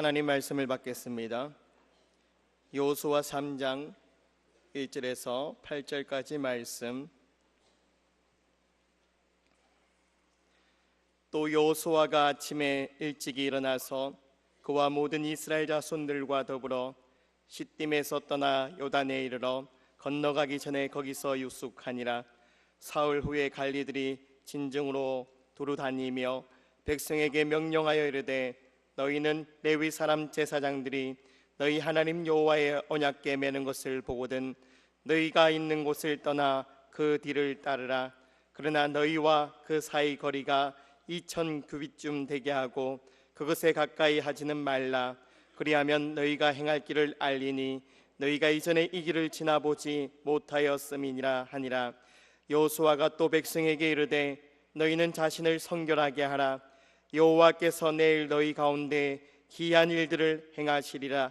하나님 말씀을 받겠습니다. 여호수아 3장 1절에서 8절까지 말씀. 또 여호수아가 아침에 일찍이 일어나서 그와 모든 이스라엘 자손들과 더불어 시딤에서 떠나 요단에 이르러 건너가기 전에 거기서 유숙하니라. 사흘 후에 관리들이 진정으로 두루 다니며 백성에게 명령하여 이르되 너희는 레위 사람 제사장들이 너희 하나님 여호와의 언약궤 매는 것을 보거든 너희가 있는 곳을 떠나 그 뒤를 따르라. 그러나 너희와 그 사이 거리가 2000 규빗쯤 되게 하고 그것에 가까이 하지는 말라. 그리하면 너희가 행할 길을 알리니 너희가 이전에 이 길을 지나보지 못하였음이니라 하니라. 여호수아가 또 백성에게 이르되 너희는 자신을 성결하게 하라. 여호와께서 내일 너희 가운데 기이한 일들을 행하시리라.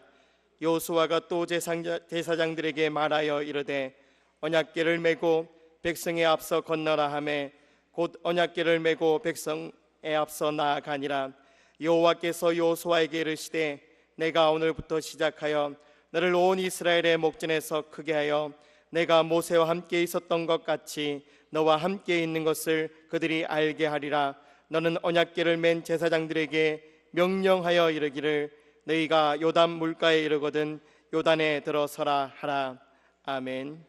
여호수아가 또 제사장들에게 말하여 이르되 언약궤를 메고 백성에 앞서 건너라 하매 곧 언약궤를 메고 백성에 앞서 나아가니라. 여호와께서 여호수아에게 이르시되 내가 오늘부터 시작하여 너를 온 이스라엘의 목전에서 크게 하여 내가 모세와 함께 있었던 것 같이 너와 함께 있는 것을 그들이 알게 하리라. 너는 언약궤를 맨 제사장들에게 명령하여 이르기를 너희가 요단 물가에 이르거든 요단에 들어서라 하라. 아멘.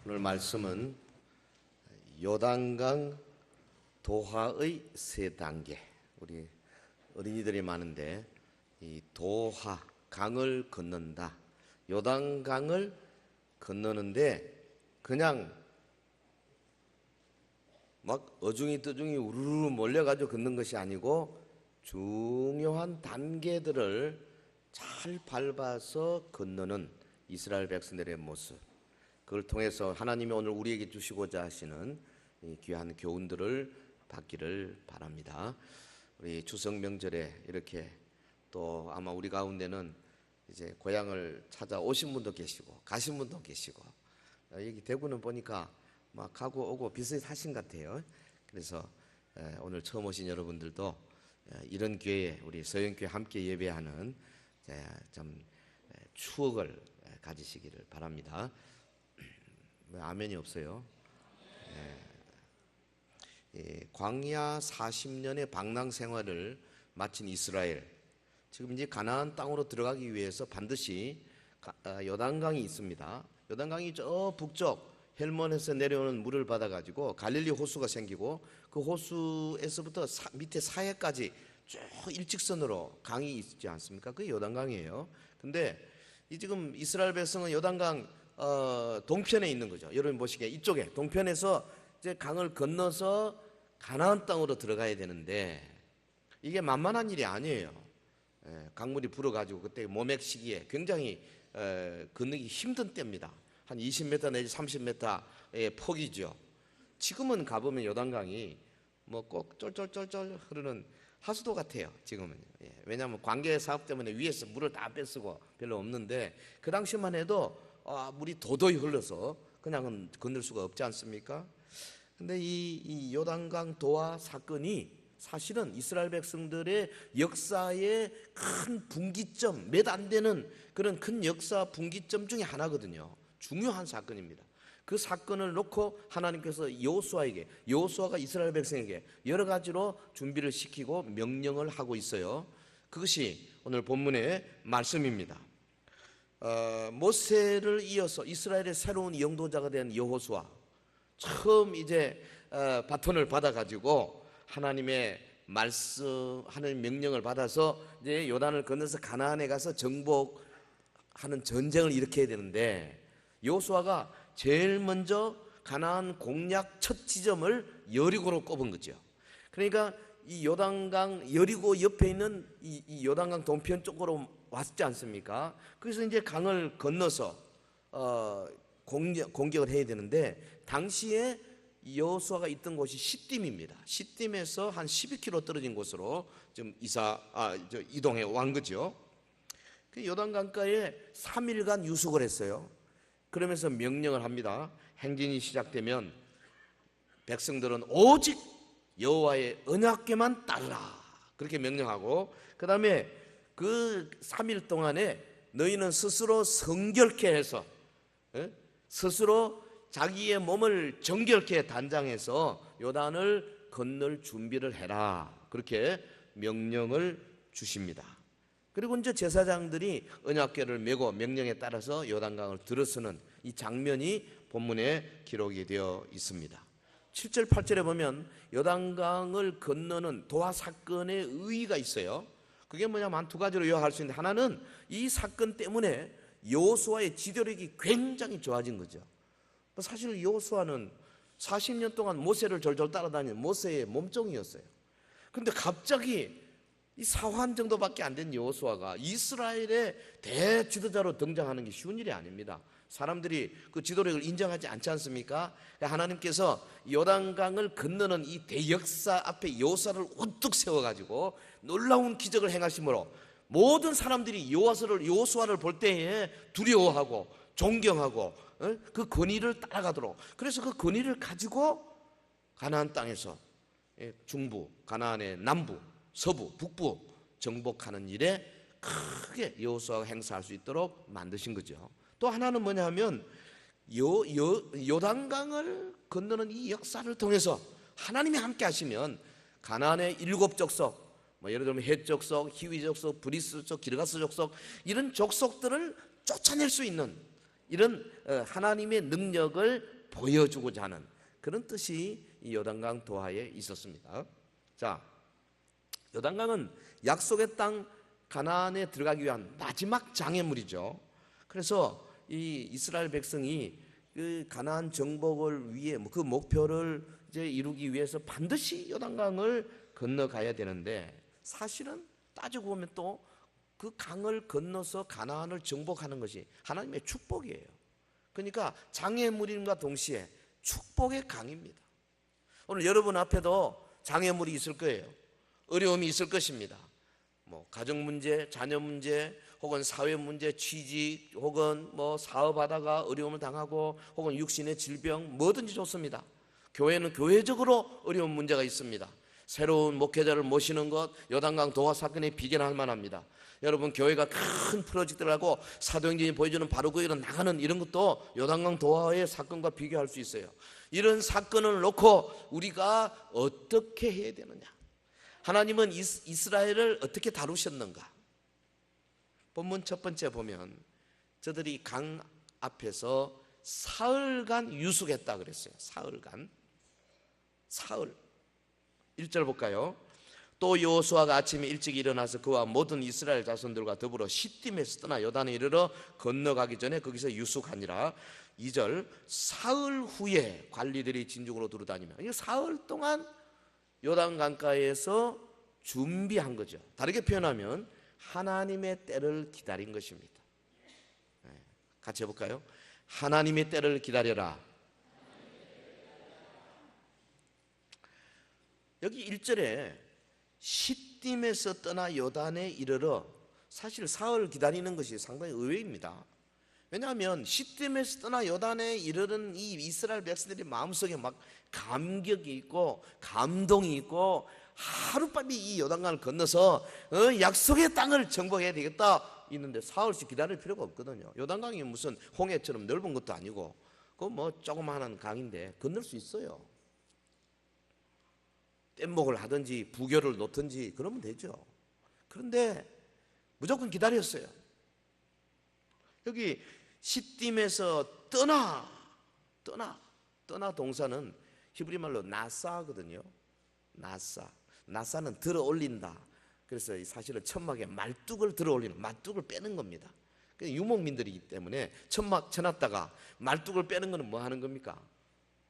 오늘 말씀은 요단강 도하의 세 단계. 우리 어린이들이 많은데 이 도하, 강을 건넌다. 요단강을 건너는데 그냥 막 어중이 떠중이 우르르 몰려가지고 걷는 것이 아니고 중요한 단계들을 잘 밟아서 건너는 이스라엘 백성들의 모습, 그걸 통해서 하나님이 오늘 우리에게 주시고자 하시는 이 귀한 교훈들을 받기를 바랍니다. 우리 추석 명절에 이렇게 또 아마 우리 가운데는 이제 고향을 찾아오신 분도 계시고 가신 분도 계시고 여기 대구는 보니까 막 가고 오고 비슷하신 것 같아요. 그래서 오늘 처음 오신 여러분들도 이런 교회에 우리 서영교회 함께 예배하는 좀 추억을 가지시기를 바랍니다. 왜 아멘이 없어요? 광야 40년의 방랑 생활을 마친 이스라엘, 지금 이제 가나안 땅으로 들어가기 위해서 반드시 요단강이 있습니다. 요단강이 저 북쪽 헬몬에서 내려오는 물을 받아가지고 갈릴리 호수가 생기고 그 호수에서부터 밑에 사해까지 쭉 일직선으로 강이 있지 않습니까? 그게 요단강이에요. 근데 지금 이스라엘 백성은 요단강 동편에 있는 거죠. 여러분 보시기에 이쪽에 동편에서 이제 강을 건너서 가나안 땅으로 들어가야 되는데 이게 만만한 일이 아니에요. 강물이 불어가지고 그때 모맥 시기에 굉장히 건너기 힘든 때입니다. 한 20m 내지 30m의 폭이죠. 지금은 가보면 요단강이 뭐 꼭 쫄쫄쫄쫄 흐르는 하수도 같아요. 지금은. 왜냐하면 관계 사업 때문에 위에서 물을 다 뺏쓰고 별로 없는데 그 당시만 해도 물이 도도히 흘러서 그냥은 건널 수가 없지 않습니까? 근데 이 요단강 도하 사건이 사실은 이스라엘 백성들의 역사의 큰 분기점, 몇 안 되는 그런 큰 역사 분기점 중에 하나거든요. 중요한 사건입니다. 그 사건을 놓고 하나님께서 여호수아가 이스라엘 백성에게 여러 가지로 준비를 시키고 명령을 하고 있어요. 그것이 오늘 본문의 말씀입니다. 모세를 이어서 이스라엘의 새로운 영도자가 된 여호수아, 처음 이제 바톤을 받아가지고 하나님의 말씀, 하나님의 명령을 받아서 이제 요단을 건너서 가나안에 가서 정복하는 전쟁을 일으켜야 되는데 여호수아가 제일 먼저 가나안 공략 첫 지점을 여리고로 꼽은 거죠. 그러니까 이 요단강 여리고 옆에 있는 이 요단강 동편 쪽으로 왔지 않습니까? 그래서 이제 강을 건너서 공격을 해야 되는데 당시에 여호수아가 있던 곳이 시딤입니다. 시딤에서 한 12km 떨어진 곳으로 좀 이동해 온 거죠. 그 요단강가에 3일간 유숙을 했어요. 그러면서 명령을 합니다. 행진이 시작되면 백성들은 오직 여호와의 언약궤만 따르라, 그렇게 명령하고 그 다음에 그 3일 동안에 너희는 스스로 성결케 해서 스스로 자기의 몸을 정결케 단장해서 요단을 건널 준비를 해라. 그렇게 명령을 주십니다. 그리고 이제 제사장들이 언약궤를 메고 명령에 따라서 요단강을 들어서는 이 장면이 본문에 기록이 되어 있습니다. 7절 8절에 보면 요단강을 건너는 도하 사건의 의의가 있어요. 그게 뭐냐면 한 두 가지로 요약할 수 있는데, 하나는 이 사건 때문에 여호수아의 지도력이 굉장히 좋아진 거죠. 사실 여호수아는 40년 동안 모세를 졸졸 따라다니는 모세의 몸종이었어요. 그런데 갑자기 이 사환 정도밖에 안 된 여호수아가 이스라엘의 대지도자로 등장하는 게 쉬운 일이 아닙니다. 사람들이 그 지도력을 인정하지 않지 않습니까? 하나님께서 요단강을 건너는 이 대역사 앞에 여호수아를 우뚝 세워가지고 놀라운 기적을 행하심으로 모든 사람들이 여호수아를 볼 때에 두려워하고 존경하고 그 권위를 따라가도록, 그래서 그 권위를 가지고 가나안 땅에서 중부, 가나안의 남부, 서부, 북부 정복하는 일에 크게 여호수아가 행사할 수 있도록 만드신 거죠. 또 하나는 뭐냐 하면 요단강을 건너는 이 역사를 통해서 하나님이 함께 하시면 가나안의 7 족속, 예를 들면 헷 족속, 히위 족속, 브리스 족속, 기르가스 족속, 이런 족속들을 쫓아낼 수 있는 이런 하나님의 능력을 보여주고자 하는 그런 뜻이 이 요단강 도하에 있었습니다. 자, 요단강은 약속의 땅 가나안에 들어가기 위한 마지막 장애물이죠. 그래서 이 이스라엘 백성이 그 가나안 정복을 위해 그 목표를 이제 이루기 위해서 반드시 요단강을 건너가야 되는데, 사실은 따지고 보면 또 그 강을 건너서 가나안을 정복하는 것이 하나님의 축복이에요. 그러니까 장애물임과 동시에 축복의 강입니다. 오늘 여러분 앞에도 장애물이 있을 거예요. 어려움이 있을 것입니다. 가정 문제, 자녀 문제, 혹은 사회 문제, 취직, 혹은 사업하다가 어려움을 당하고, 혹은 육신의 질병, 뭐든지 좋습니다. 교회는 교회적으로 어려운 문제가 있습니다. 새로운 목회자를 모시는 것, 요단강 도하 사건에 비견할 만합니다. 여러분, 교회가 큰 프로젝트를 하고 사도행전이 보여주는 바로 그 일은 나가는 이런 것도 요단강 도하의 사건과 비교할 수 있어요. 이런 사건을 놓고 우리가 어떻게 해야 되느냐? 하나님은 이스라엘을 어떻게 다루셨는가? 본문 첫 번째 보면 저들이 강 앞에서 사흘간 유숙했다 그랬어요. 사흘간. 사흘. 1절 볼까요? 또 여호수아가 아침에 일찍 일어나서 그와 모든 이스라엘 자손들과 더불어 시딤에서 떠나 요단에 이르러 건너가기 전에 거기서 유숙하니라. 2절, 사흘 후에 관리들이 진중으로 두루다니며, 이게 사흘 동안 요단 강가에서 준비한 거죠. 다르게 표현하면 하나님의 때를 기다린 것입니다. 같이 해볼까요? 하나님의 때를 기다려라. 여기 1절에 시딤에서 떠나 요단에 이르러, 사실 사흘 기다리는 것이 상당히 의외입니다. 왜냐하면 시딤에서 떠나 요단에 이르는 이 이스라엘 백성들이 마음속에 막 감격이 있고 감동이 있고, 하루빨리 이 요단강을 건너서 약속의 땅을 정복해야 되겠다 있는데 사흘씩 기다릴 필요가 없거든요. 요단강이 무슨 홍해처럼 넓은 것도 아니고 그 조그마한 강인데 건널 수 있어요. 뗏목을 하든지 부교를 놓든지 그러면 되죠. 그런데 무조건 기다렸어요. 여기 시딤에서 떠나 동사는 히브리 말로 나사거든요. 나사는 들어 올린다. 그래서 사실은 천막에 말뚝을 들어 올리는, 말뚝을 빼는 겁니다. 유목민들이기 때문에 천막 쳐놨다가 말뚝을 빼는 것은 뭐 하는 겁니까?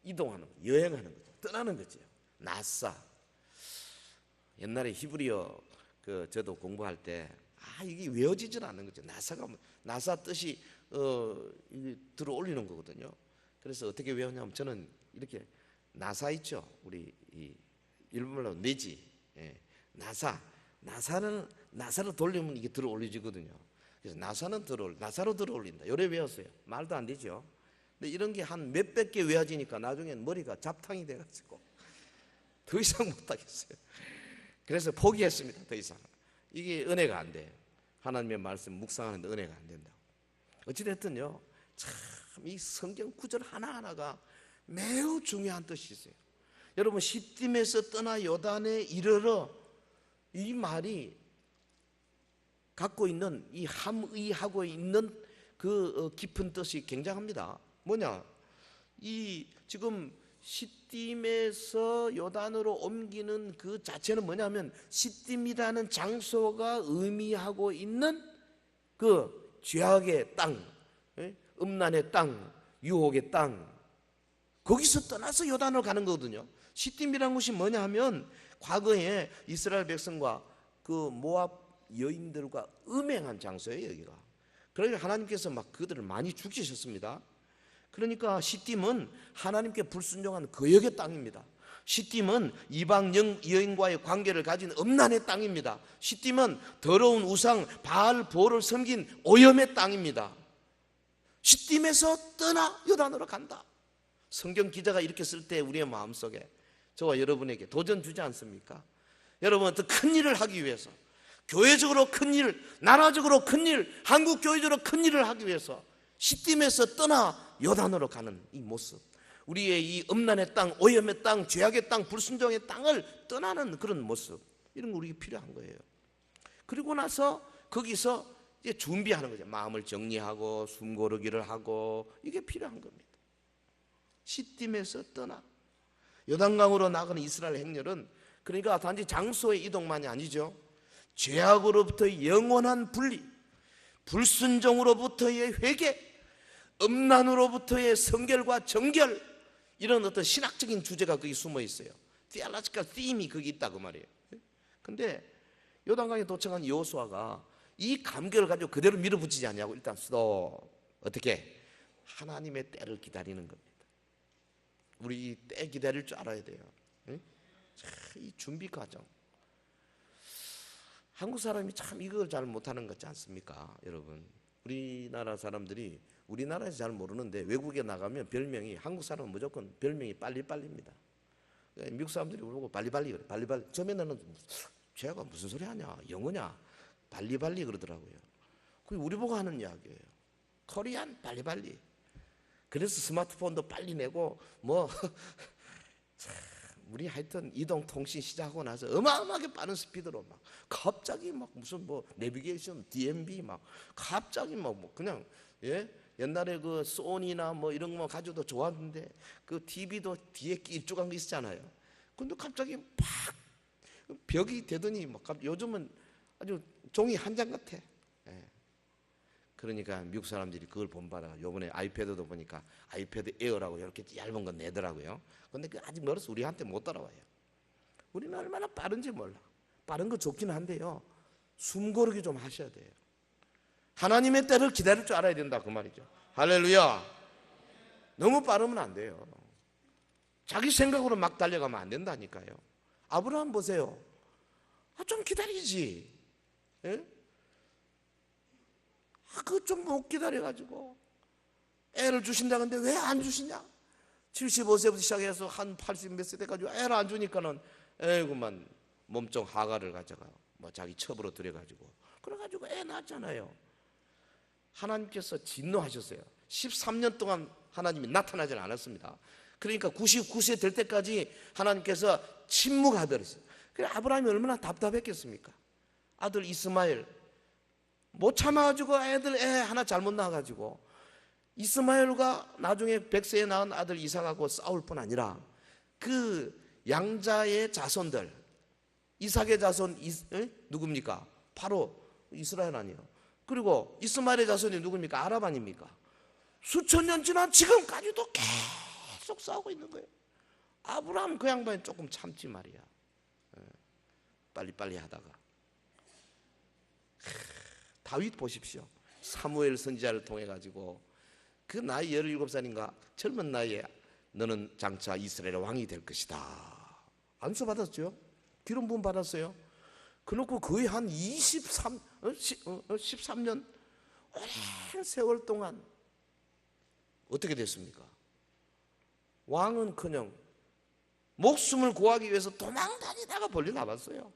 이동하는, 여행하는 거죠. 떠나는 거죠. 나사. 옛날에 히브리어 저도 공부할 때 이게 외워지질 않는 거죠. 나사 뜻이 들어 올리는 거거든요. 그래서 어떻게 외우냐면 저는 이렇게 나사 있죠. 우리 일본말로 내지. 나사를 돌리면 이게 들어 올리지거든요. 그래서 나사로 들어 올린다. 요래 외웠어요. 말도 안 되죠. 근데 이런 게 한 몇백 개 외워지니까 나중엔 머리가 잡탕이 돼가지고 더 이상 못하겠어요. 그래서 포기했습니다. 더 이상 이게 은혜가 안 돼요. 하나님의 말씀 묵상하는데 은혜가 안 된다고. 어찌됐든요, 참 이 성경 구절 하나하나가 매우 중요한 뜻이 있어요. 여러분, 시딤에서 떠나 요단에 이르러, 이 말이 갖고 있는, 이 함의하고 있는 그 깊은 뜻이 굉장합니다. 뭐냐, 이 지금 시딤에서 요단으로 옮기는 그 자체는 뭐냐면, 시딤이라는 장소가 의미하고 있는 그 죄악의 땅, 음란의 땅, 유혹의 땅, 거기서 떠나서 요단으로 가는 거거든요. 시딤이라는 곳이 뭐냐 하면, 과거에 이스라엘 백성과 그 모압 여인들과 음행한 장소예요, 여기가. 그러니까 하나님께서 막 그들을 많이 죽이셨습니다. 그러니까 시딤은 하나님께 불순종한 거역의 땅입니다. 시딤은 이방 여인과의 관계를 가진 음란의 땅입니다. 시딤은 더러운 우상 바알보를 섬긴 오염의 땅입니다. 시딤에서 떠나 요단으로 간다. 성경 기자가 이렇게 쓸 때 우리의 마음속에 저와 여러분에게 도전 주지 않습니까? 여러분, 더 큰 일을 하기 위해서, 교회적으로 큰 일, 나라적으로 큰 일, 한국교회적으로 큰 일을 하기 위해서 시딤에서 떠나 요단으로 가는 이 모습, 우리의 이 음란의 땅, 오염의 땅, 죄악의 땅, 불순종의 땅을 떠나는 그런 모습, 이런 거 우리에게 필요한 거예요. 그리고 나서 거기서 이제 준비하는 거죠. 마음을 정리하고 숨고르기를 하고, 이게 필요한 겁니다. 시딤에서 떠나 요단강으로 나가는 이스라엘 행렬은, 그러니까 단지 장소의 이동만이 아니죠. 죄악으로부터의 영원한 분리, 불순종으로부터의 회개, 음란으로부터의 성결과 정결, 이런 어떤 신학적인 주제가 거기 숨어 있어요. theological theme이 거기 있다 그 말이에요. 근데 요단강에 도착한 여호수아가 이 감격을 가지고 그대로 밀어붙이지 않냐고. 일단 어떻게? 하나님의 때를 기다리는 겁니다. 우리 때 기다릴 줄 알아야 돼요. 이 준비 과정, 한국 사람이 참 이걸 잘 못하는 것 같지 않습니까? 여러분, 우리나라 사람들이 우리나라에서 잘 모르는데 외국에 나가면 별명이, 한국 사람은 무조건 별명이 빨리빨리입니다. 미국 사람들이 보고 빨리빨리 그래. 빨리빨리. 처음에는 쟤가 무슨 소리 하냐, 영어냐, 빨리빨리 그러더라고요. 그게 우리 보고 하는 이야기예요. 코리안 빨리빨리. 그래서 스마트폰도 빨리 내고 뭐 우리 하여튼 이동통신 시작하고 나서 어마어마하게 빠른 스피드로 막 갑자기 막 무슨 뭐 내비게이션, DMB 막 갑자기 뭐 그냥, 예? 옛날에 그 소니나 뭐 이런 거 가지고도 좋았는데 그 TV도 뒤에 일조간 거 있었잖아요. 근데 갑자기 팍 벽이 되더니 막 요즘은 아주 종이 한 장 같아. 예. 그러니까 미국 사람들이 그걸 본받아. 요번에 아이패드도 보니까 아이패드 에어라고 이렇게 얇은 건 내더라고요. 근데 그 아직 멀어서 우리한테 못 따라와요. 우리는 얼마나 빠른지 몰라. 빠른 거 좋긴 한데요, 숨 고르기 좀 하셔야 돼요. 하나님의 때를 기다릴 줄 알아야 된다 그 말이죠. 할렐루야. 너무 빠르면 안 돼요. 자기 생각으로 막 달려가면 안 된다니까요. 아브라함 보세요. 좀 기다리지. 예? 그거 좀 못 기다려가지고 애를 주신다는데 왜 안 주시냐? 75세부터 시작해서 한 80 몇 세 돼가지고 애를 안 주니까는 에이구만 몸종 하가를 가져가 뭐 자기 첩으로 들여가지고 그래가지고 애 낳았잖아요. 하나님께서 진노하셨어요. 13년 동안 하나님이 나타나지 않았습니다. 그러니까 99세 될 때까지 하나님께서 침묵하더랬어요. 그래 아브라함이 얼마나 답답했겠습니까? 아들 이스마엘 못 참아가지고 애 하나 잘못 낳아가지고 이스마엘과 나중에 100세에 낳은 아들 이삭하고 싸울 뿐 아니라 그 양자의 자손들, 이삭의 자손 누굽니까? 바로 이스라엘 아니에요. 그리고 이스마엘의 자손이 누굽니까? 아랍 아닙니까? 수천 년 지난 지금까지도 계속 싸우고 있는 거예요. 아브라함 그 양반이 조금 참지 말이야. 빨리빨리 하다가 다윗 보십시오. 사무엘 선지자를 통해 가지고 그 나이 17살인가 젊은 나이에 너는 장차 이스라엘의 왕이 될 것이다. 안수 받았죠? 기름 부음 받았어요. 그놓고 거의 한 13년 오랜 세월 동안 어떻게 됐습니까? 왕은커녕 목숨을 구하기 위해서 도망다니다가 벌리 나봤어요.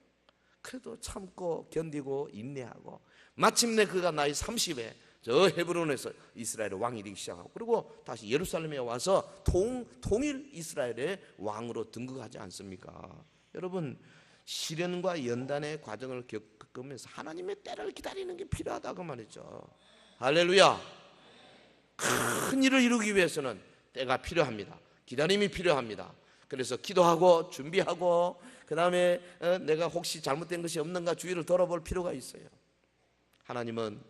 그래도 참고 견디고 인내하고 마침내 그가 나이 30에 저 헤브론에서 이스라엘의 왕이 되기 시작하고 그리고 다시 예루살렘에 와서 통일 이스라엘의 왕으로 등극하지 않습니까? 여러분, 시련과 연단의 과정을 겪으면서 하나님의 때를 기다리는 게 필요하다고 말이죠. 할렐루야. 큰 일을 이루기 위해서는 때가 필요합니다. 기다림이 필요합니다. 그래서 기도하고 준비하고 그 다음에 내가 혹시 잘못된 것이 없는가 주위를 돌아볼 필요가 있어요. 하나님은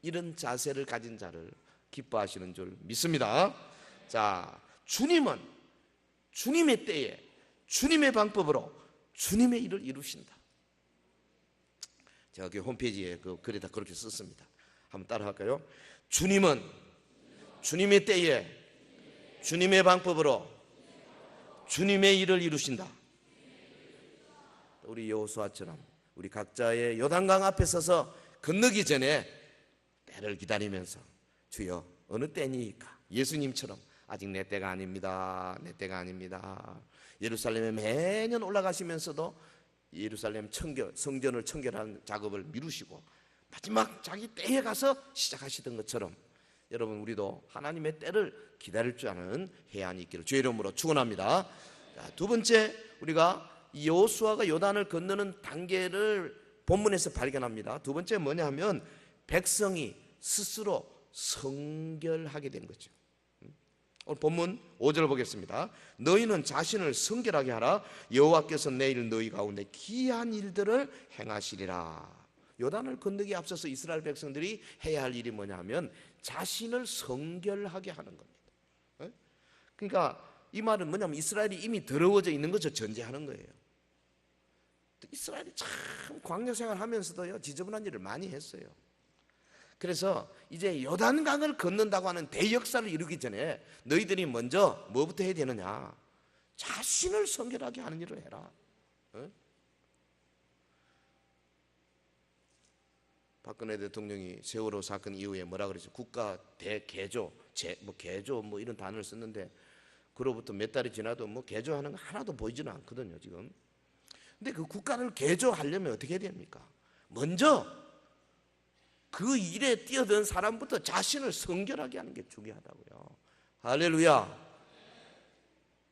이런 자세를 가진 자를 기뻐하시는 줄 믿습니다. 자, 주님은 주님의 때에 주님의 방법으로 주님의 일을 이루신다. 제가 그 홈페이지에 그 글에다 그렇게 썼습니다. 한번 따라 할까요? 주님은 주님의 때에 주님의 방법으로 주님의 일을 이루신다. 우리 여호수아처럼 우리 각자의 요단강 앞에 서서 건너기 전에 때를 기다리면서 주여 어느 때니까 예수님처럼 아직 내 때가 아닙니다. 내 때가 아닙니다. 예루살렘에 매년 올라가시면서도 예루살렘 성전을 청결하는 작업을 미루시고 마지막 자기 때에 가서 시작하시던 것처럼 여러분 우리도 하나님의 때를 기다릴 줄 아는 해안이 있기를 주의 이름으로 축원합니다. 자, 두 번째 우리가 여호수아가 요단을 건너는 단계를 본문에서 발견합니다. 두 번째 뭐냐 하면 백성이 스스로 성결하게 된 거죠. 오늘 본문 5절 보겠습니다. 너희는 자신을 성결하게 하라. 여호와께서 내일 너희 가운데 기이한 일들을 행하시리라. 요단을 건너기 앞서서 이스라엘 백성들이 해야 할 일이 뭐냐 하면 자신을 성결하게 하는 겁니다. 그러니까 이 말은 뭐냐면 이스라엘이 이미 더러워져 있는 것을 전제하는 거예요. 이스라엘이 참 광야 생활하면서도요 지저분한 일을 많이 했어요. 그래서 이제 요단강을 건넌다고 하는 대역사를 이루기 전에 너희들이 먼저 뭐부터 해야 되느냐? 자신을 성결하게 하는 일을 해라. 박근혜 대통령이 세월호 사건 이후에 뭐라 그랬죠? 국가 대개조, 개조 뭐 이런 단어를 썼는데 그로부터 몇 달이 지나도 뭐 개조하는 거 하나도 보이지는 않거든요 지금. 근데 그 국가를 개조하려면 어떻게 해야 됩니까? 먼저 그 일에 뛰어든 사람부터 자신을 성결하게 하는 게 중요하다고요. 할렐루야.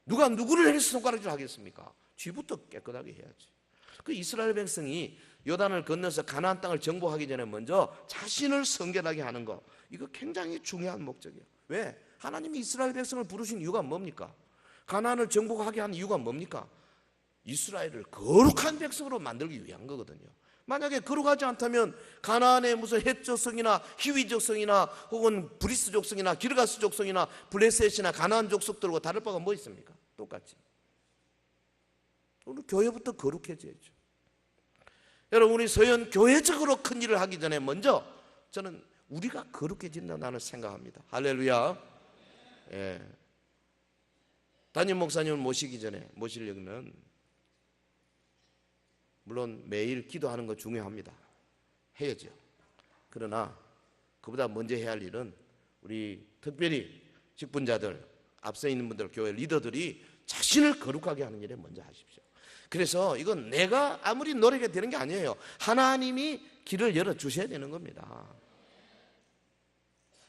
누가 누구를 해서 손가락질 하겠습니까? 쥐부터 깨끗하게 해야지. 그 이스라엘 백성이 요단을 건너서 가나안 땅을 정복하기 전에 먼저 자신을 성결하게 하는 거, 이거 굉장히 중요한 목적이에요. 왜? 하나님이 이스라엘 백성을 부르신 이유가 뭡니까? 가나안을 정복하게 한 이유가 뭡니까? 이스라엘을 거룩한 백성으로 만들기 위한 거거든요. 만약에 거룩하지 않다면 가나안의 무슨 헷 족속이나 히위 족속이나 혹은 브리스 족속이나 기르가스 족속이나 블레셋이나 가나안 족속들과 다를 바가 뭐 있습니까? 똑같지. 오늘 교회부터 거룩해져야죠. 여러분 우리 서현 교회적으로 큰 일을 하기 전에 먼저 저는 우리가 거룩해진다 나는 생각합니다. 할렐루야. 예. 담임 목사님을 모시려면 물론 매일 기도하는 거 중요합니다. 해야죠. 그러나 그보다 먼저 해야 할 일은 우리 특별히 직분자들, 앞서 있는 분들, 교회 리더들이 자신을 거룩하게 하는 일에 먼저 하십시오. 그래서 이건 내가 아무리 노력해도 되는 게 아니에요. 하나님이 길을 열어주셔야 되는 겁니다.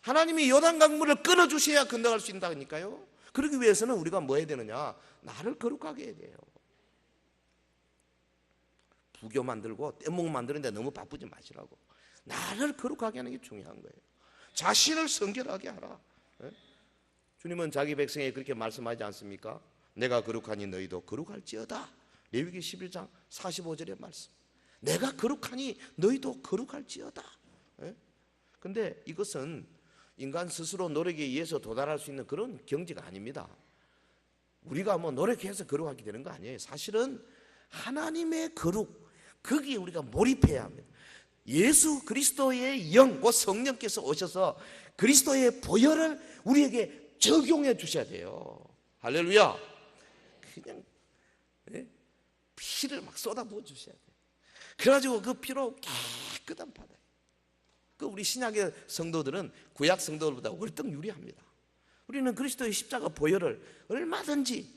하나님이 요단강물을 끊어주셔야 건너갈 수 있다니까요. 그러기 위해서는 우리가 뭐 해야 되느냐? 나를 거룩하게 해야 돼요. 부교 만들고 뗏목 만드는데 너무 바쁘지 마시라고. 나를 거룩하게 하는 게 중요한 거예요. 자신을 성결하게 하라. 주님은 자기 백성에게 그렇게 말씀하지 않습니까? 내가 거룩하니 너희도 거룩할지어다. 레위기 11장 45절의 말씀. 내가 거룩하니 너희도 거룩할지어다. 근데 이것은 인간 스스로 노력에 의해서 도달할 수 있는 그런 경지가 아닙니다. 우리가 뭐 노력해서 거룩하게 되는 거 아니에요. 사실은 하나님의 거룩, 거기에 우리가 몰입해야 합니다. 예수 그리스도의 영, 곧 성령께서 오셔서 그리스도의 보혈을 우리에게 적용해 주셔야 돼요. 할렐루야. 그냥 피를 막 쏟아부어 주셔야 돼요. 그래가지고 그 피로 깨끗한 바다. 그 우리 신약의 성도들은 구약 성도들보다 월등 유리합니다. 우리는 그리스도의 십자가 보혈을 얼마든지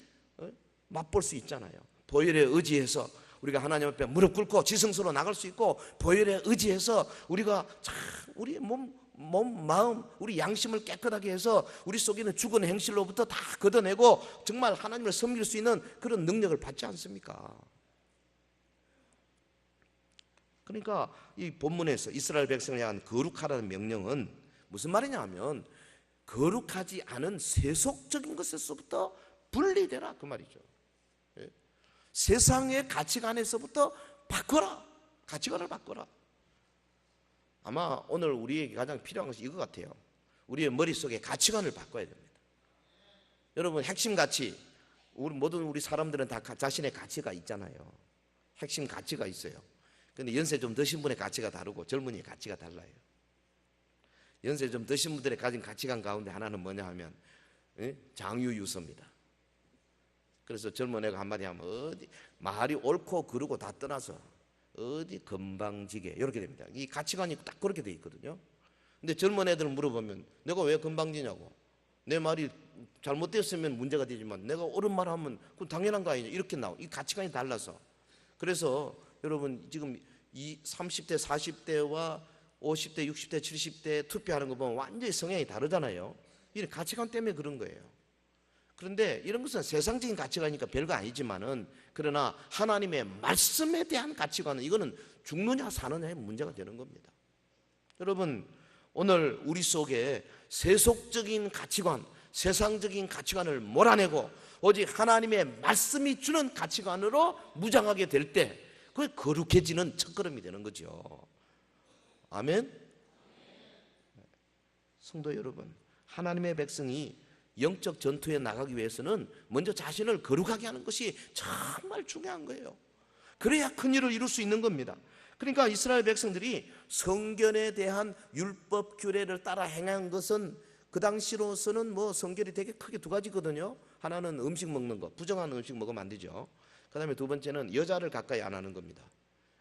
맛볼 수 있잖아요. 보혈에 의지해서 우리가 하나님 앞에 무릎 꿇고 지성소로 나갈 수 있고 보혈에 의지해서 우리가 참 우리 몸, 마음, 우리 양심을 깨끗하게 해서 우리 속에 있는 죽은 행실로부터 다 걷어내고 정말 하나님을 섬길 수 있는 그런 능력을 받지 않습니까? 그러니까 이 본문에서 이스라엘 백성을 향한 거룩하라는 명령은 무슨 말이냐 하면 거룩하지 않은 세속적인 것에서부터 분리되라 그 말이죠. 세상의 가치관에서부터 바꿔라. 가치관을 바꿔라. 아마 오늘 우리에게 가장 필요한 것이 이거 같아요. 우리의 머릿속에 가치관을 바꿔야 됩니다. 여러분 핵심 가치, 모든 우리 사람들은 다 자신의 가치가 있잖아요. 핵심 가치가 있어요. 그런데 연세 좀 드신 분의 가치가 다르고 젊은이의 가치가 달라요. 연세 좀 드신 분들의 가진 가치관 가운데 하나는 뭐냐 하면 장유유서입니다. 그래서 젊은 애가 한마디 하면 어디 말이 옳고 그르고 다 떠나서 어디 건방지게 이렇게 됩니다. 이 가치관이 딱 그렇게 돼 있거든요. 근데 젊은 애들은 물어보면 내가 왜 건방지냐고, 내 말이 잘못됐으면 문제가 되지만 내가 옳은 말 하면 그건 당연한 거 아니냐 이렇게 나와. 이 가치관이 달라서. 그래서 여러분 지금 이 30대 40대와 50대 60대 70대 투표하는 거 보면 완전히 성향이 다르잖아요. 이 가치관 때문에 그런 거예요. 그런데 이런 것은 세상적인 가치관이니까 별거 아니지만은 그러나 하나님의 말씀에 대한 가치관은 이거는 죽느냐 사느냐의 문제가 되는 겁니다. 여러분 오늘 우리 속에 세속적인 가치관, 세상적인 가치관을 몰아내고 오직 하나님의 말씀이 주는 가치관으로 무장하게 될 때 그게 거룩해지는 첫걸음이 되는 거죠. 아멘. 성도 여러분, 하나님의 백성이 영적 전투에 나가기 위해서는 먼저 자신을 거룩하게 하는 것이 정말 중요한 거예요. 그래야 큰 일을 이룰 수 있는 겁니다. 그러니까 이스라엘 백성들이 성결에 대한 율법 규례를 따라 행한 것은 그 당시로서는 뭐 성결이 되게 크게 두 가지거든요. 하나는 음식 먹는 거, 부정한 음식 먹으면 안 되죠. 그 다음에 두 번째는 여자를 가까이 안 하는 겁니다.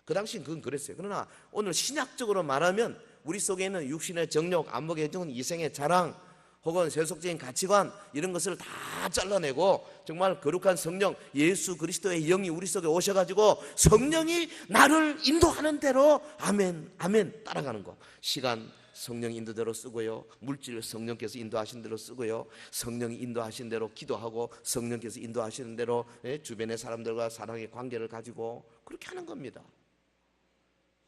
그 당시엔 그건 그랬어요. 그러나 오늘 신약적으로 말하면 우리 속에 있는 육신의 정욕, 안목의 정은 이생의 자랑 혹은 세속적인 가치관 이런 것을 다 잘라내고 정말 거룩한 성령 예수 그리스도의 영이 우리 속에 오셔가지고 성령이 나를 인도하는 대로 아멘 아멘 따라가는 거. 시간 성령 인도대로 쓰고요, 물질 성령께서 인도하신 대로 쓰고요, 성령이 인도하신 대로 기도하고 성령께서 인도하시는 대로 주변의 사람들과 사랑의 관계를 가지고 그렇게 하는 겁니다.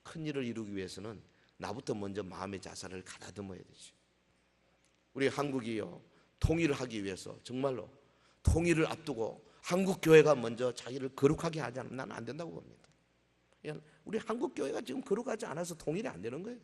큰 일을 이루기 위해서는 나부터 먼저 마음의 자세를 가다듬어야 되죠. 우리 한국이요 통일을 하기 위해서 정말로 통일을 앞두고 한국 교회가 먼저 자기를 거룩하게 하지 않으면 나는 안 된다고 봅니다. 우리 한국 교회가 지금 거룩하지 않아서 통일이 안 되는 거예요.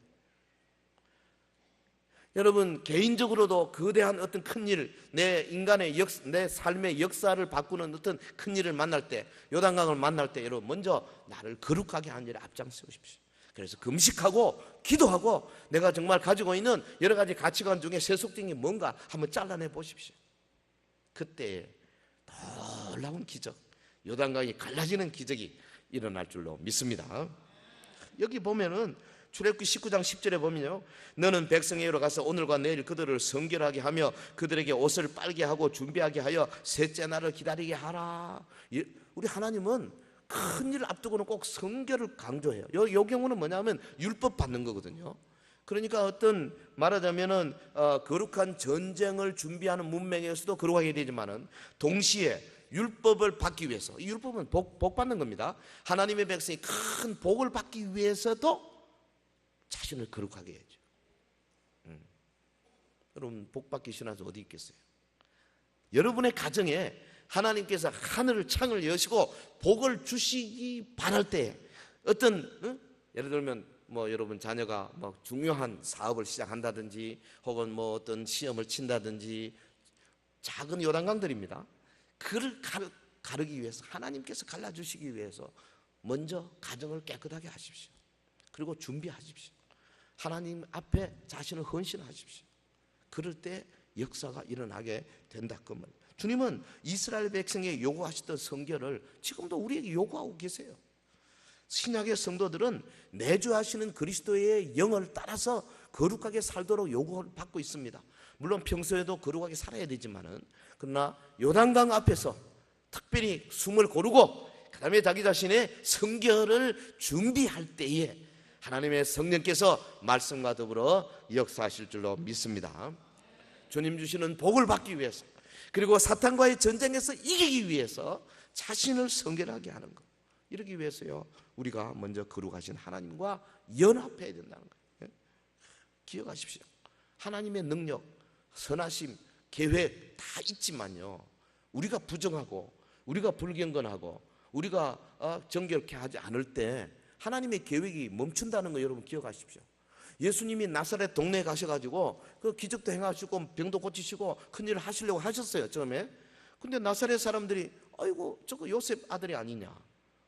여러분 개인적으로도 거대한 어떤 큰 일, 내 인간의 내 삶의 역사를 바꾸는 어떤 큰 일을 만날 때, 요단강을 만날 때 여러분 먼저 나를 거룩하게 하는 일에 앞장서십시오. 그래서 금식하고 기도하고 내가 정말 가지고 있는 여러 가지 가치관 중에 세속적인 게 뭔가 한번 잘라내 보십시오. 그때 놀라운 기적, 요단강이 갈라지는 기적이 일어날 줄로 믿습니다. 여기 보면은 출애굽기 19장 10절에 보면요, 너는 백성에게로 가서 오늘과 내일 그들을 성결하게 하며 그들에게 옷을 빨게 하고 준비하게 하여 셋째 날을 기다리게 하라. 우리 하나님은 큰 일을 앞두고는 꼭 성결을 강조해요. 이 경우는 뭐냐면 율법 받는 거거든요. 그러니까 어떤 말하자면은 거룩한 전쟁을 준비하는 문명에서도 거룩하게 되지만은 동시에 율법을 받기 위해서, 이 율법은 복 받는 겁니다. 하나님의 백성이 큰 복을 받기 위해서도 자신을 거룩하게 해야죠. 여러분 복 받기 싫어서 어디 있겠어요? 여러분의 가정에 하나님께서 하늘을 창을 여시고 복을 주시기 바랄 때 어떤 예를 들면 뭐 여러분 자녀가 뭐 중요한 사업을 시작한다든지 혹은 뭐 어떤 시험을 친다든지 작은 요단강들입니다. 그를 가르기 위해서 하나님께서 갈라주시기 위해서 먼저 가정을 깨끗하게 하십시오. 그리고 준비하십시오. 하나님 앞에 자신을 헌신하십시오. 그럴 때 역사가 일어나게 된다 그 말이에요. 주님은 이스라엘 백성에게 요구하셨던 성결을 지금도 우리에게 요구하고 계세요. 신약의 성도들은 내주하시는 그리스도의 영을 따라서 거룩하게 살도록 요구를 받고 있습니다. 물론 평소에도 거룩하게 살아야 되지만은 그러나 요단강 앞에서 특별히 숨을 고르고 그다음에 자기 자신의 성결을 준비할 때에 하나님의 성령께서 말씀과 더불어 역사하실 줄로 믿습니다. 주님 주시는 복을 받기 위해서, 그리고 사탄과의 전쟁에서 이기기 위해서 자신을 성결하게 하는 것, 이러기 위해서요 우리가 먼저 거룩하신 하나님과 연합해야 된다는 거예요. 기억하십시오. 하나님의 능력, 선하심, 계획 다 있지만요, 우리가 부정하고 우리가 불경건하고 우리가 정결케 하지 않을 때 하나님의 계획이 멈춘다는 거 여러분 기억하십시오. 예수님이 나사렛 동네에 가셔가지고 그 기적도 행하시고 병도 고치시고 큰일을 하시려고 하셨어요 처음에. 근데 나사렛 사람들이 아이고 저거 요셉 아들이 아니냐,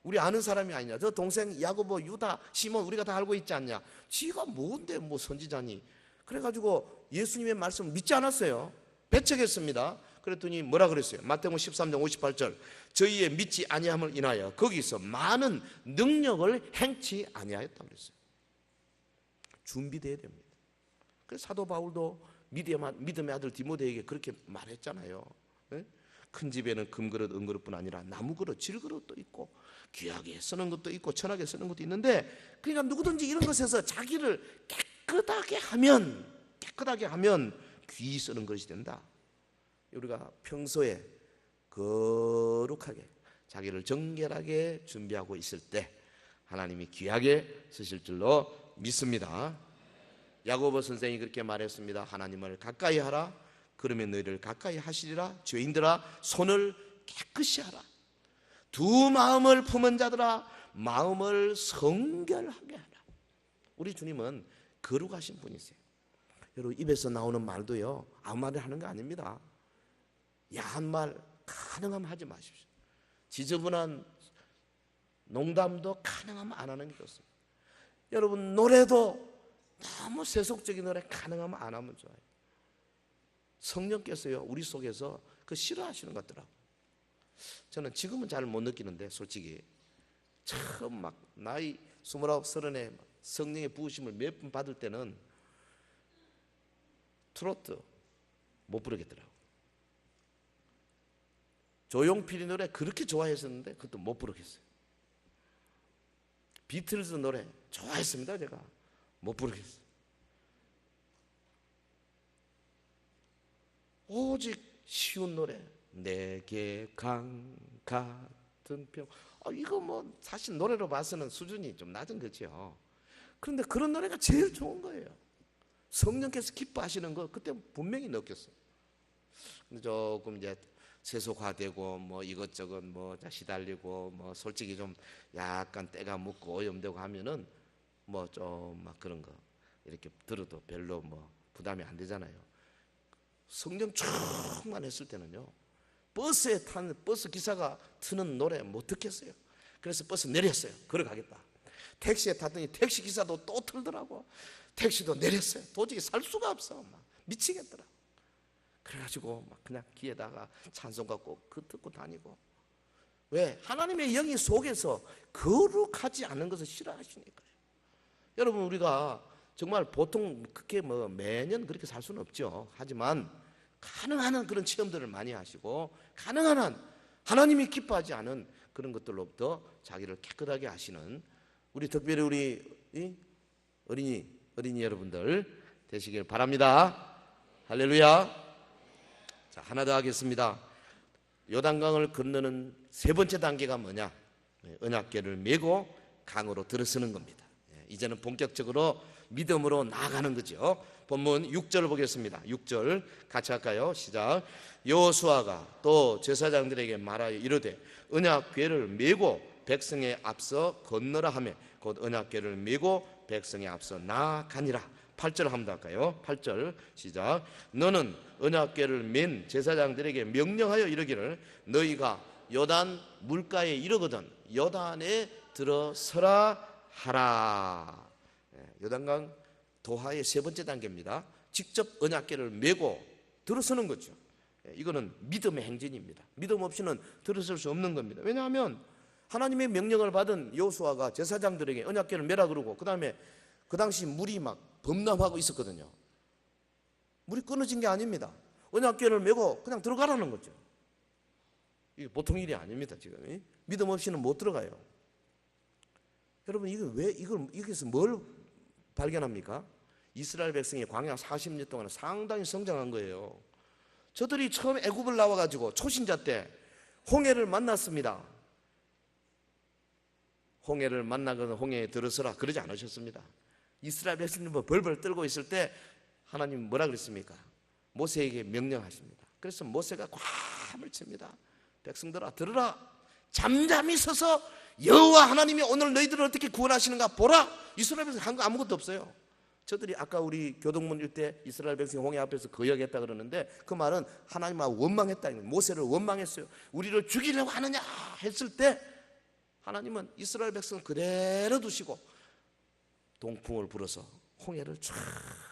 우리 아는 사람이 아니냐, 저 동생 야고보 유다 시몬 우리가 다 알고 있지 않냐, 지가 뭔데 뭐 선지자니. 그래가지고 예수님의 말씀을 믿지 않았어요. 배척했습니다. 그랬더니 뭐라 그랬어요? 마태복음 13장 58절, 저희의 믿지 아니함을 인하여 거기서 많은 능력을 행치 아니하였다고 그랬어요. 준비돼야 됩니다. 그래서 사도 바울도 믿음의 아들 디모데에게 그렇게 말했잖아요. 네? 큰 집에는 금그릇 은그릇뿐 아니라 나무그릇 질그릇도 있고 귀하게 쓰는 것도 있고 천하게 쓰는 것도 있는데, 그러니까 누구든지 이런 것에서 자기를 깨끗하게 하면 귀히 쓰는 것이 된다. 우리가 평소에 거룩하게 자기를 정결하게 준비하고 있을 때 하나님이 귀하게 쓰실 줄로 믿습니다. 야고보 선생이 그렇게 말했습니다. 하나님을 가까이 하라, 그러면 너희를 가까이 하시리라. 죄인들아 손을 깨끗이 하라. 두 마음을 품은 자들아 마음을 성결하게 하라. 우리 주님은 거룩하신 분이세요. 여러분 입에서 나오는 말도요 아무 말을 하는 거 아닙니다. 야한 말 가능하면 하지 마십시오. 지저분한 농담도 가능하면 안 하는 게 좋습니다. 여러분 노래도 너무 세속적인 노래 가능하면 안 하면 좋아요. 성령께서요 우리 속에서 그 싫어하시는 것 같더라고요. 저는 지금은 잘 못 느끼는데 솔직히 처음 막 나이 29, 30에 성령의 부으심을 몇 번 받을 때는 트로트 못 부르겠더라고요. 조용필이 노래 그렇게 좋아했었는데 그것도 못 부르겠어요. 비틀즈 노래 좋아했습니다. 제가 못 부르겠어요. 오직 쉬운 노래, 내게 강 같은 평, 이거 뭐 사실 노래로 봐서는 수준이 좀 낮은 거죠. 그런데 그런 노래가 제일 좋은 거예요. 성령께서 기뻐하시는 거 그때 분명히 느꼈어요. 근데 조금 이제 세속화되고 뭐 이것저것 뭐 시달리고 뭐 솔직히 좀 약간 때가 묻고 오염되고 하면은 뭐 좀 막 그런 거 이렇게 들어도 별로 뭐 부담이 안 되잖아요. 성령 충만했을 때는요 버스에 탄 버스 기사가 트는 노래 못 듣겠어요. 그래서 버스 내렸어요. 걸어가겠다. 택시에 탔더니 택시 기사도 또 틀더라고. 택시도 내렸어요. 도저히 살 수가 없어. 막 미치겠더라. 그래가지고 막 그냥 귀에다가 찬송가 꼭 듣고 다니고. 왜? 하나님의 영이 속에서 거룩하지 않은 것을 싫어하시니까요. 여러분 우리가 정말 보통 그렇게 뭐 매년 그렇게 살 수는 없죠. 하지만 가능한 한 그런 체험들을 많이 하시고 가능한 한 하나님이 기뻐하지 않은 그런 것들로부터 자기를 깨끗하게 하시는 우리 특별히 우리 어린이 여러분들 되시길 바랍니다. 할렐루야. 자, 하나 더 하겠습니다. 요단강을 건너는 세 번째 단계가 뭐냐? 언약궤를 메고 강으로 들어서는 겁니다. 이제는 본격적으로 믿음으로 나아가는 거죠. 본문 6절을 보겠습니다. 6절 같이 할까요? 시작. 여호수아가 또 제사장들에게 말하여 이르되 언약궤를 메고 백성에 앞서 건너라 하며 곧 언약궤를 메고 백성에 앞서 나아가니라. 8절 한번 더 할까요? 8절 시작. 너는 언약궤를 맨 제사장들에게 명령하여 이르기를 너희가 요단 물가에 이르거든 요단에 들어서라 하라. 요단강 도하의 세 번째 단계입니다. 직접 언약궤를 메고 들어서는 거죠. 이거는 믿음의 행진입니다. 믿음 없이는 들어설 수 없는 겁니다. 왜냐하면 하나님의 명령을 받은 여호수아가 제사장들에게 언약궤를 메라 그러고 그 다음에 그 당시 물이 막 범람하고 있었거든요. 물이 끊어진 게 아닙니다. 언약궤를 메고 그냥 들어가라는 거죠. 이게 보통 일이 아닙니다. 지금 믿음 없이는 못 들어가요. 여러분 여기서 뭘 발견합니까? 이스라엘 백성이 광야 40년 동안 상당히 성장한 거예요. 저들이 처음 애굽을 나와가지고 초신자 때 홍해를 만났습니다. 홍해를 만나거나 홍해에 들어서라 그러지 않으셨습니다. 이스라엘 백성들이 벌벌 떨고 있을 때 하나님 뭐라 그랬습니까? 모세에게 명령하십니다. 그래서 모세가 괌을 칩니다. 백성들아 들으라. 잠잠히 서서 여호와 하나님이 오늘 너희들을 어떻게 구원하시는가 보라. 이스라엘 백성 한 거 아무것도 없어요. 저들이 아까 우리 교동문 일때 이스라엘 백성이 홍해 앞에서 거역했다 그러는데 그 말은 하나님하고 원망했다. 모세를 원망했어요. 우리를 죽이려고 하느냐 했을 때 하나님은 이스라엘 백성을 그대로 두시고 동풍을 불어서 홍해를 쫙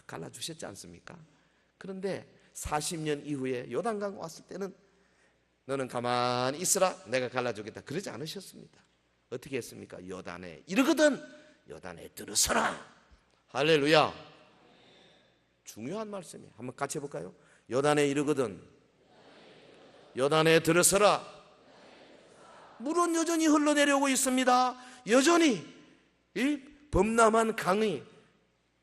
갈라주셨지 않습니까? 그런데 40년 이후에 요단강 왔을 때는 너는 가만히 있으라 내가 갈라주겠다 그러지 않으셨습니다. 어떻게 했습니까? 요단에 이르거든 요단에 들어서라. 할렐루야. 중요한 말씀이에요. 한번 같이 해볼까요? 요단에 이르거든 요단에 들어서라. 물은 여전히 흘러내려오고 있습니다. 여전히 이 범람한 강이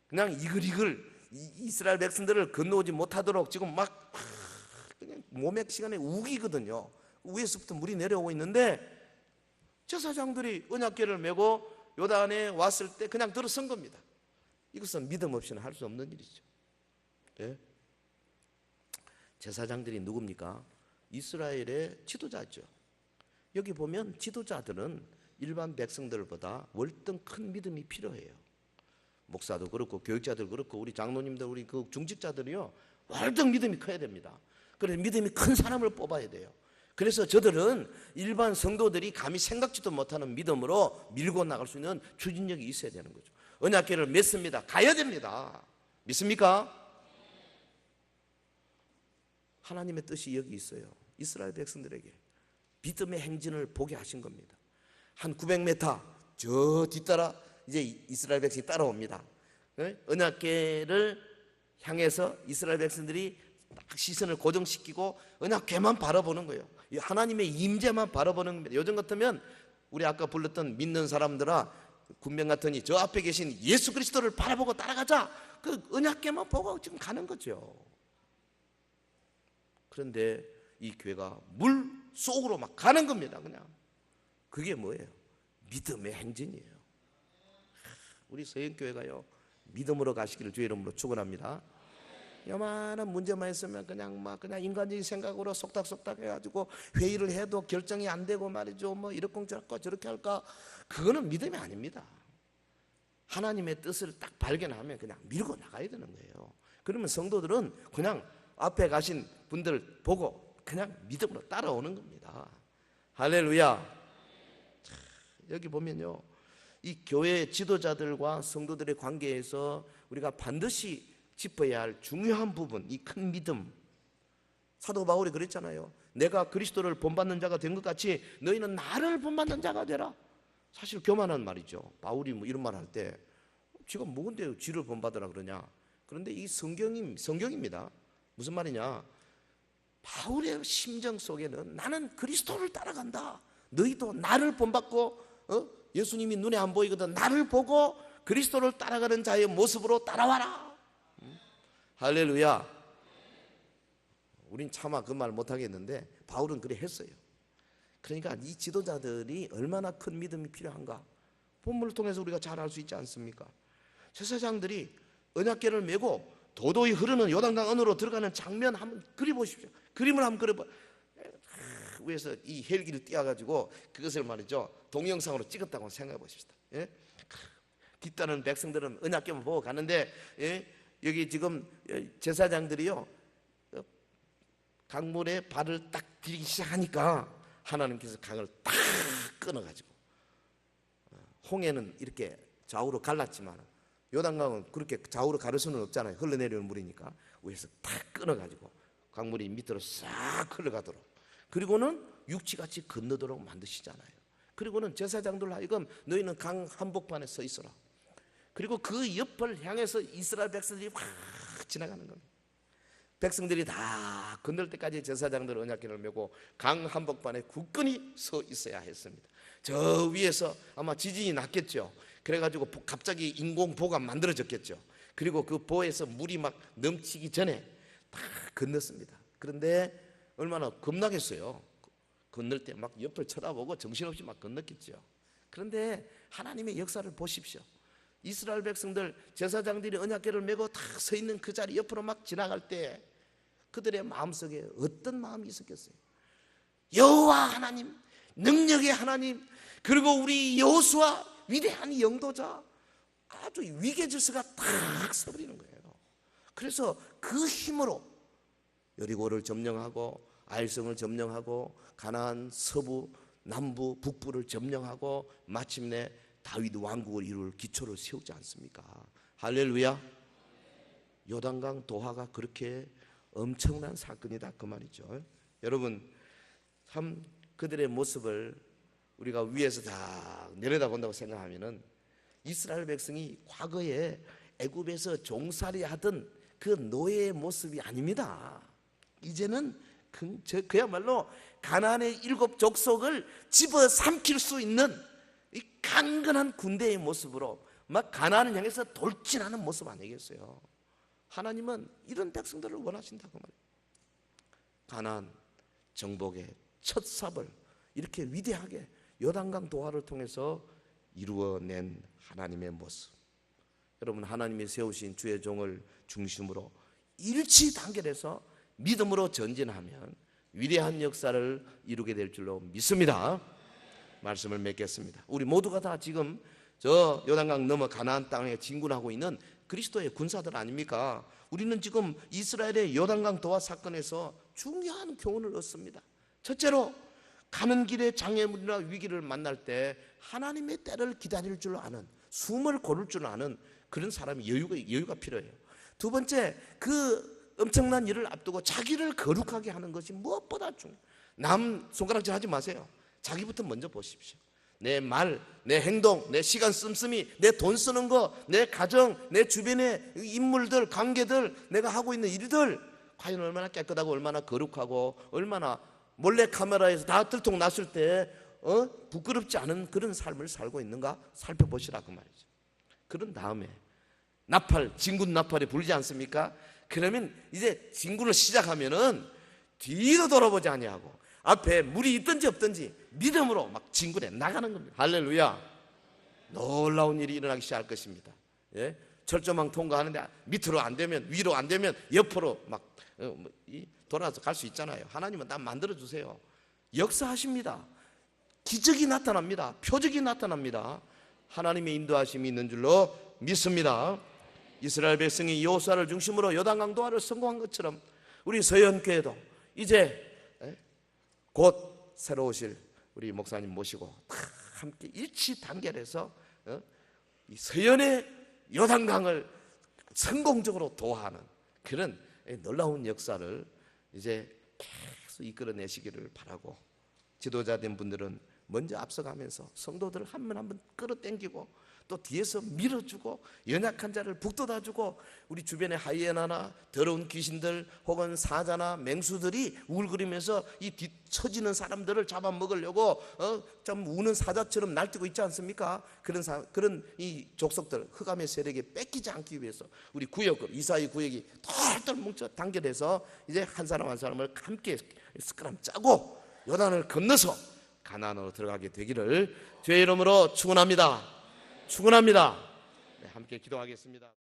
그냥 이글이글 이스라엘 백성들을 건너오지 못하도록 지금 막 그냥 모맥 시간에 우기거든요. 위에서부터 물이 내려오고 있는데 제사장들이 언약궤를 메고 요단에 왔을 때 그냥 들어선 겁니다. 이것은 믿음 없이는 할 수 없는 일이죠. 예? 제사장들이 누굽니까? 이스라엘의 지도자죠. 여기 보면 지도자들은 일반 백성들보다 월등 큰 믿음이 필요해요. 목사도 그렇고 교육자들 그렇고 우리 장로님들 우리 그 중직자들이요 월등 믿음이 커야 됩니다. 그래서 믿음이 큰 사람을 뽑아야 돼요. 그래서 저들은 일반 성도들이 감히 생각지도 못하는 믿음으로 밀고 나갈 수 있는 추진력이 있어야 되는 거죠. 언약궤를 맺습니다. 가야 됩니다. 믿습니까? 하나님의 뜻이 여기 있어요. 이스라엘 백성들에게 믿음의 행진을 보게 하신 겁니다. 한 900m 저 뒤따라 이제 이스라엘 백성이 따라옵니다. 언약궤를 향해서 이스라엘 백성들이 딱 시선을 고정시키고 언약궤만 바라보는 거예요. 하나님의 임재만 바라보는 겁니다. 요즘 같으면 우리 아까 불렀던 믿는 사람들아 군병 같으니 저 앞에 계신 예수 그리스도를 바라보고 따라가자. 그 언약궤만 보고 지금 가는 거죠. 그런데 이 교회가 물 속으로 막 가는 겁니다. 그냥 그게 뭐예요? 믿음의 행진이에요. 우리 서영교회가요 믿음으로 가시기를 주의 이름으로 축원합니다. 요만한 문제만 있으면 그냥 인간적인 생각으로 속닥속닥 해가지고 회의를 해도 결정이 안 되고 말이죠. 뭐 이렇게 저렇게 저렇게 할까? 그거는 믿음이 아닙니다. 하나님의 뜻을 딱 발견하면 그냥 밀고 나가야 되는 거예요. 그러면 성도들은 그냥 앞에 가신 분들 보고 그냥 믿음으로 따라오는 겁니다. 할렐루야. 여기 보면요 이 교회 지도자들과 성도들의 관계에서 우리가 반드시 짚어야 할 중요한 부분, 이 큰 믿음. 사도 바울이 그랬잖아요. 내가 그리스도를 본받는 자가 된 것 같이 너희는 나를 본받는 자가 되라. 사실 교만한 말이죠. 바울이 뭐 이런 말 할 때 지가 뭔데 지를 본받으라 그러냐. 그런데 이 성경입니다. 무슨 말이냐. 바울의 심정 속에는 나는 그리스도를 따라간다. 너희도 나를 본받고 예수님이 눈에 안 보이거든. 나를 보고 그리스도를 따라가는 자의 모습으로 따라와라. 할렐루야. 우린 차마 그 말 못하겠는데 바울은 그래 했어요. 그러니까 이 지도자들이 얼마나 큰 믿음이 필요한가 본문을 통해서 우리가 잘 알 수 있지 않습니까? 제사장들이 언약궤를 메고 도도히 흐르는 요단강 안으로 들어가는 장면 한번 그려보십시오. 그림을 한번 그려봐. 위에서 이 헬기를 띄워가지고 그것을 말이죠 동영상으로 찍었다고 생각해 보십시다. 예? 뒤따르는 백성들은 언약궤만 보고 가는데 여기 지금 제사장들이요 강물에 발을 딱 들이기 시작하니까 하나님께서 강을 딱 끊어가지고 홍해는 이렇게 좌우로 갈랐지만 요단강은 그렇게 좌우로 가를 수는 없잖아요. 흘러내리는 물이니까 위에서 딱 끊어가지고 강물이 밑으로 싹 흘러가도록 그리고는 육지같이 건너도록 만드시잖아요. 그리고는 제사장들 하여금 너희는 강 한복판에 서 있어라. 그리고 그 옆을 향해서 이스라엘 백성들이 확 지나가는 겁니다. 백성들이 다 건널 때까지 제사장들 언약궤를 메고 강 한복판에 굳건히 서 있어야 했습니다. 저 위에서 아마 지진이 났겠죠. 그래가지고 갑자기 인공보가 만들어졌겠죠. 그리고 그 보에서 물이 막 넘치기 전에 다 건넜습니다. 그런데 얼마나 겁나겠어요. 건널 때 막 옆을 쳐다보고 정신없이 막 건넜겠죠. 그런데 하나님의 역사를 보십시오. 이스라엘 백성들 제사장들이 언약궤를 메고 다 서 있는 그 자리 옆으로 막 지나갈 때 그들의 마음속에 어떤 마음이 있었겠어요? 여호와 하나님, 능력의 하나님, 그리고 우리 여호수아 위대한 영도자, 아주 위계 질서가 탁 서버리는 거예요. 그래서 그 힘으로 여리고를 점령하고 아일성을 점령하고 가나안 서부, 남부, 북부를 점령하고 마침내 다윗 왕국을 이룰 기초를 세우지 않습니까? 할렐루야. 요단강 도하가 그렇게 엄청난 사건이다 그 말이죠. 여러분, 참 그들의 모습을 우리가 위에서 다 내려다본다고 생각하면은 이스라엘 백성이 과거에 애굽에서 종살이 하던 그 노예의 모습이 아닙니다. 이제는 그야말로 가나안의 7 족속을 집어삼킬 수 있는 이 강건한 군대의 모습으로 막 가나안을 향해서 돌진하는 모습 아니겠어요? 하나님은 이런 백성들을 원하신다고 말이에요. 가나안 정복의 첫 삽을 이렇게 위대하게 요단강 도하를 통해서 이루어낸 하나님의 모습. 여러분, 하나님이 세우신 주의 종을 중심으로 일치 단결해서 믿음으로 전진하면 위대한 역사를 이루게 될 줄로 믿습니다. 말씀을 맺겠습니다. 우리 모두가 다 지금 저 요단강 넘어 가나안 땅에 진군하고 있는 그리스도의 군사들 아닙니까? 우리는 지금 이스라엘의 요단강 도하 사건에서 중요한 교훈을 얻습니다. 첫째로, 가는 길에 장애물이나 위기를 만날 때 하나님의 때를 기다릴 줄 아는, 숨을 고를 줄 아는 그런 사람이 여유가 필요해요. 두 번째, 그 엄청난 일을 앞두고 자기를 거룩하게 하는 것이 무엇보다 중요해요. 남 손가락질 하지 마세요. 자기부터 먼저 보십시오. 내 말, 내 행동, 내 시간 씀씀이, 내 돈 쓰는 거, 내 가정, 내 주변의 인물들, 관계들, 내가 하고 있는 일들 과연 얼마나 깨끗하고 얼마나 거룩하고 얼마나 몰래 카메라에서 다 들통났을 때 부끄럽지 않은 그런 삶을 살고 있는가 살펴보시라 그 말이죠. 그런 다음에 진군 나팔이 불지 않습니까? 그러면 이제 진군을 시작하면은 뒤도 돌아보지 아니하고 앞에 물이 있든지 없든지 믿음으로 막 진군에 나가는 겁니다. 할렐루야. 놀라운 일이 일어나기 시작할 것입니다. 예? 철조망 통과하는데 밑으로 안 되면, 위로 안 되면 옆으로 막 돌아서 갈 수 있잖아요. 하나님은 다 만들어주세요. 역사하십니다. 기적이 나타납니다. 표적이 나타납니다. 하나님의 인도하심이 있는 줄로 믿습니다. 이스라엘 백성이 여호수아를 중심으로 요단강 도하를 성공한 것처럼 우리 서현교회도 이제 곧 새로 오실 우리 목사님 모시고 다 함께 일치 단결해서 이 서현의 요단강을 성공적으로 도하는 그런 놀라운 역사를 이제 계속 이끌어내시기를 바라고, 지도자된 분들은 먼저 앞서가면서 성도들을 한 번 한 번 끌어당기고 또 뒤에서 밀어주고 연약한 자를 북돋아주고 우리 주변의 하이에나나 더러운 귀신들 혹은 사자나 맹수들이 울거리면서 이 뒤처지는 사람들을 잡아먹으려고 좀 우는 사자처럼 날뛰고 있지 않습니까? 그런 이 족속들 흑암의 세력에 뺏기지 않기 위해서 우리 구역, 이사의 구역이 털털 뭉쳐 단결해서 이제 한 사람 한 사람을 함께 스크럼 짜고 요단을 건너서 가나안으로 들어가게 되기를 주의 이름으로 축원합니다. 축원합니다. 네, 함께 기도하겠습니다.